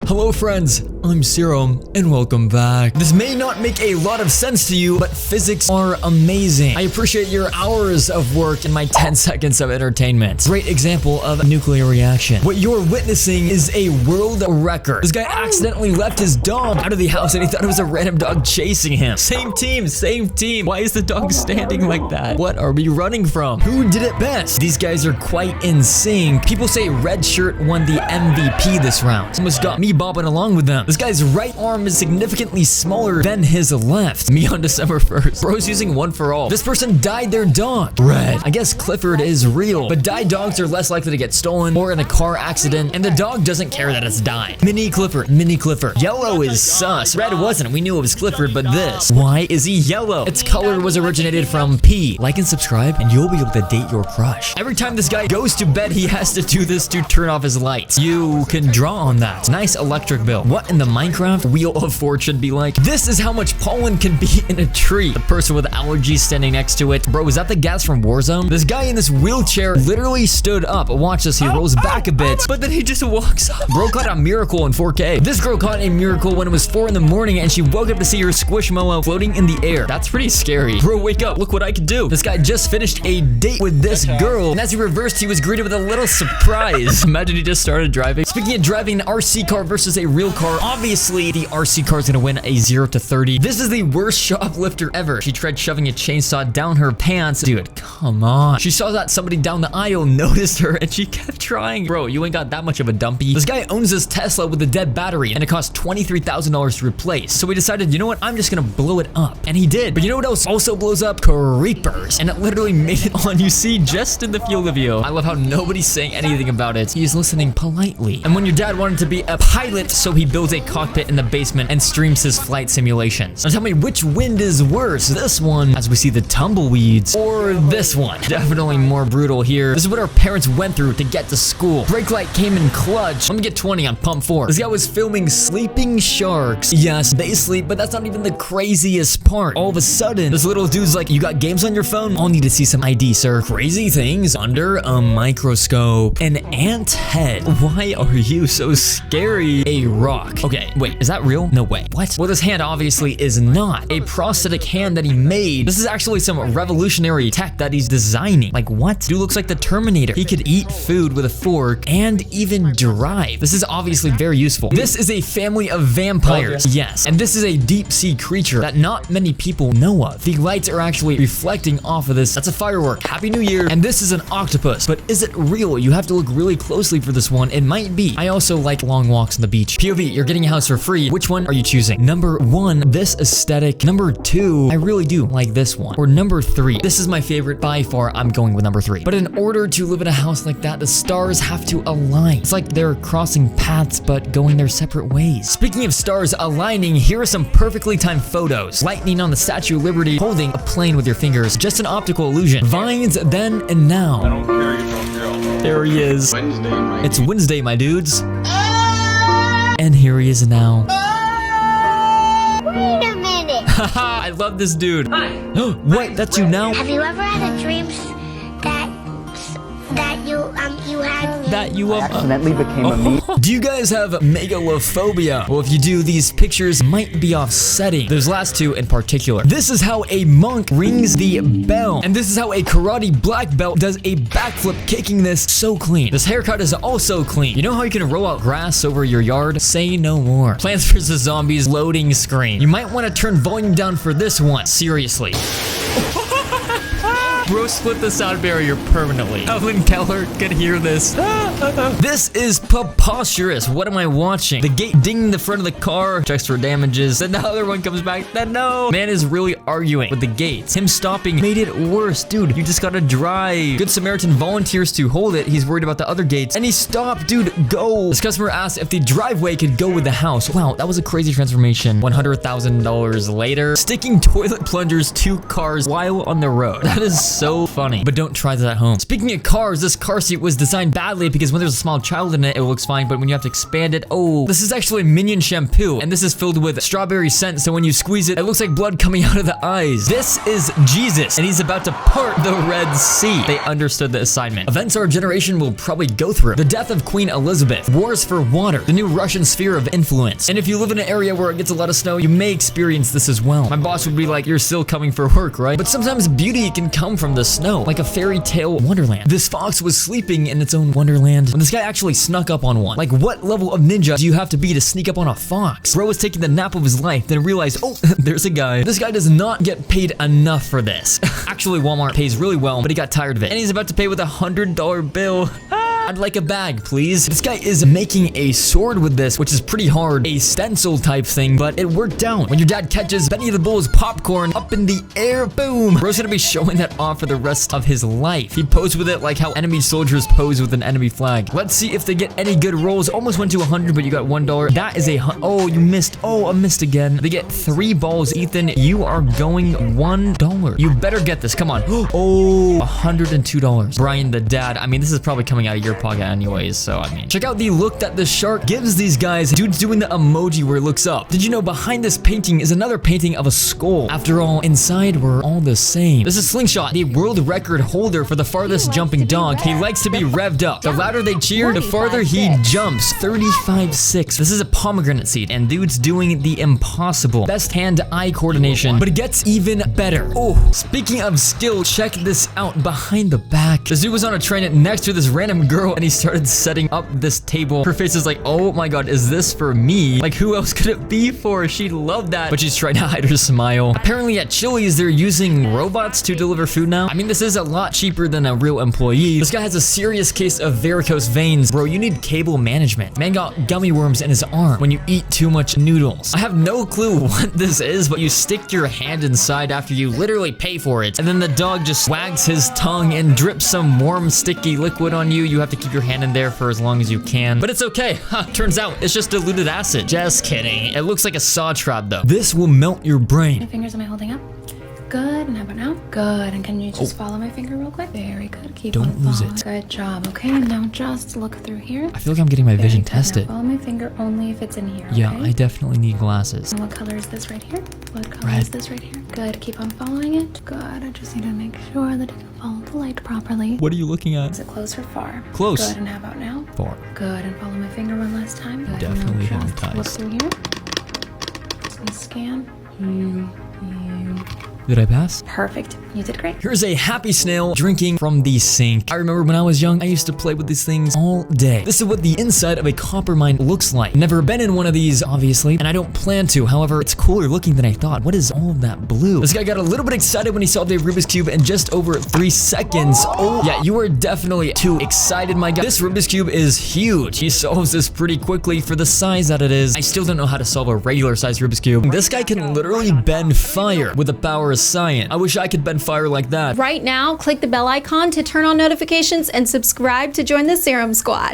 Hello friends, I'm Serum, and welcome back. This may not make a lot of sense to you, but physics are amazing. I appreciate your hours of work and my 10 seconds of entertainment. Great example of a nuclear reaction. What you're witnessing is a world record. This guy accidentally left his dog out of the house and he thought it was a random dog chasing him. Same team, same team. Why is the dog standing like that? What are we running from? Who did it best? These guys are quite in sync. People say red shirt won the MVP this round. Almost got me bobbing along with them. This guy's right arm is significantly smaller than his left. Me on December 1st. Bro's using one for all. This person dyed their dog red. I guess Clifford is real, but dyed dogs are less likely to get stolen or in a car accident, and the dog doesn't care that it's dyed. Mini Clifford, Mini Clifford. Yellow is sus. Red wasn't. We knew it was Clifford, but this. Why is he yellow? Its color was originated from P. Like and subscribe, and you'll be able to date your crush. Every time this guy goes to bed, he has to do this to turn off his lights. You can draw on that. Nice electric bill. What in the Minecraft Wheel of Fortune be like? This is how much pollen can be in a tree. The person with allergies standing next to it. Bro, is that the gas from Warzone? This guy in this wheelchair literally stood up. Watch this. He rolls back a bit, but then he just walks up. Bro caught a miracle in 4K. This girl caught a miracle when it was 4 in the morning and she woke up to see her squishmallow floating in the air. That's pretty scary. Bro, wake up. Look what I can do. This guy just finished a date with this girl, and as he reversed, he was greeted with a little surprise. Imagine he just started driving. Speaking of driving, an RC car versus a real car, obviously the RC car is gonna win a 0 to 30. This is the worst shoplifter ever. She tried shoving a chainsaw down her pants. Dude, come on. She saw that somebody down the aisle noticed her and she kept trying. Bro, you ain't got that much of a dumpy. This guy owns his Tesla with a dead battery and it cost $23,000 to replace. So he decided, you know what? I'm just gonna blow it up. And he did. But you know what else also blows up? Creepers. And it literally made it on UC just in the field of view. I love how nobody's saying anything about it. He's listening politely. And when your dad wanted to be a pilot, so he builds a cockpit in the basement and streams his flight simulations. Now tell me which wind is worse, this one, as we see the tumbleweeds, or this one? Definitely more brutal here. This is what our parents went through to get to school. Brake light came in clutch. Let me get 20 on pump 4. This guy was filming sleeping sharks. Yes, they sleep, but that's not even the craziest part. All of a sudden, this little dude's like, you got games on your phone? I'll need to see some ID, sir. Crazy things under a microscope. An ant head. Why are you so scary? A rock. Okay, wait, is that real? No way. What? Well, this hand obviously is not. A prosthetic hand that he made. This is actually some revolutionary tech that he's designing. Like what? Dude looks like the Terminator. He could eat food with a fork and even drive. This is obviously very useful. This is a family of vampires. Okay. Yes. And this is a deep sea creature that not many people know of. The lights are actually reflecting off of this. That's a firework. Happy New Year. And this is an octopus. But is it real? You have to look really closely for this one. It might be. I also like long walks on the beach. POV, you're getting a house for free. Which one are you choosing? Number 1, this aesthetic. Number 2, I really do like this one. Or number 3, this is my favorite by far. I'm going with number 3. But in order to live in a house like that, the stars have to align. It's like they're crossing paths, but going their separate ways. Speaking of stars aligning, here are some perfectly timed photos. Lightning on the Statue of Liberty, holding a plane with your fingers. Just an optical illusion. Vines then and now. I don't care, you're from girl. There he is. Wednesday, it's Wednesday, my dudes. And here he is now. Wait a minute. Haha, I love this dude. Hi. What? That's you now? Have you ever had a dream that you I accidentally became a meme. Do you guys have megalophobia? Well, if you do, these pictures might be offsetting. Those last two in particular. This is how a monk rings the bell. And this is how a karate black belt does a backflip, kicking this so clean. This haircut is also clean. You know how you can roll out grass over your yard? Say no more. Plants vs. Zombies loading screen. You might want to turn volume down for this one. Seriously. Bro split the sound barrier permanently. Evelyn Keller can hear this. This is preposterous. What am I watching? The gate dinging the front of the car. Checks for damages. Then the other one comes back. Then no. Man is really arguing with the gates. Him stopping made it worse. Dude, you just gotta drive. Good Samaritan volunteers to hold it. He's worried about the other gates. And he stopped. Dude, go. This customer asked if the driveway could go with the house. Wow, that was a crazy transformation. $100,000 later. Sticking toilet plungers to cars while on the road. That is so funny. But don't try that at home. Speaking of cars, this car seat was designed badly because when there's a small child in it, it looks fine. But when you have to expand it, oh, this is actually Minion shampoo. And this is filled with strawberry scent. So when you squeeze it, it looks like blood coming out of the eyes. This is Jesus, and he's about to part the Red Sea. They understood the assignment. Events our generation will probably go through. The death of Queen Elizabeth, wars for water, the new Russian sphere of influence. And if you live in an area where it gets a lot of snow, you may experience this as well. My boss would be like, you're still coming for work, right? But sometimes beauty can come from the snow, like a fairy tale wonderland. This fox was sleeping in its own wonderland when this guy actually snuck up on one. Like, what level of ninja do you have to be to sneak up on a fox? Bro was taking the nap of his life, then realized, oh, there's a guy. This guy does not get paid enough for this. Actually, Walmart pays really well, but he got tired of it. And he's about to pay with $100 bill. I'd like a bag, please. This guy is making a sword with this, which is pretty hard. A stencil type thing, but it worked out. When your dad catches Benny the Bull's popcorn up in the air, boom. Bro's gonna be showing that off for the rest of his life. He posed with it like how enemy soldiers pose with an enemy flag. Let's see if they get any good rolls. Almost went to 100, but you got $1. That is a, oh, you missed. Oh, I missed again. They get 3 balls. Ethan, you are going $1. You better get this. Come on. Oh, $102. Brian the dad. I mean, this is probably coming out of your pocket anyways, so I mean, check out the look that the shark gives these guys. Dude's doing the emoji where it looks up. Did you know behind this painting is another painting of a skull? After all, inside we're all the same. This is Slingshot, the world record holder for the farthest jumping dog. He likes to be revved up. The louder they cheer, the farther he jumps. 35.6. This is a pomegranate seed, and dude's doing the impossible. Best hand-eye coordination, but it gets even better. Oh, speaking of skill, check this out behind the back. This dude was on a train next to this random girl, and he started setting up this table. Her face is like, oh my god, is this for me? Like, who else could it be for? She'd love that, but she's trying to hide her smile. Apparently at Chili's, they're using robots to deliver food now. I mean, this is a lot cheaper than a real employee. This guy has a serious case of varicose veins. Bro, you need cable management. Man got gummy worms in his arm when you eat too much noodles. I have no clue what this is, but you stick your hand inside after you literally pay for it, and then the dog just wags his tongue and drips some warm, sticky liquid on you. You have to keep your hand in there for as long as you can, but it's okay. Turns out it's just diluted acid. Just kidding. It looks like a saw trap though. This will melt your brain. My fingers am I holding up? Good. And how about now? Good. And can you just follow my finger real quick? Very good. Keep on Don't lose following. it. Good job. Okay, now just look through here. I feel like I'm getting my Very vision good. tested. Now follow my finger only if it's in here. Yeah, Okay? I definitely need glasses. And what color is this right here? What color Red. is this right here? Good. Keep on following it. Good. I just need to make sure that you can follow the light properly. What are you looking Is at? it close or far? Close. Good. And how about now? Far. Good. And follow my finger one last time. Good. Definitely Now just hypnotized. look through here. And scan. Did I pass? Perfect. You did great. Here's a happy snail drinking from the sink. I remember when I was young, I used to play with these things all day. This is what the inside of a copper mine looks like. Never been in one of these, obviously, and I don't plan to. However, it's cooler looking than I thought. What is all of that blue? This guy got a little bit excited when he solved a Rubik's Cube in just over 3 seconds. Oh, yeah, you are definitely too excited, my guy. This Rubik's Cube is huge. He solves this pretty quickly for the size that it is. I still don't know how to solve a regular size Rubik's Cube. This guy can literally bend fire with the power of science. I wish I could bend fire like that. Right now, click the bell icon to turn on notifications and subscribe to join the Serum Squad.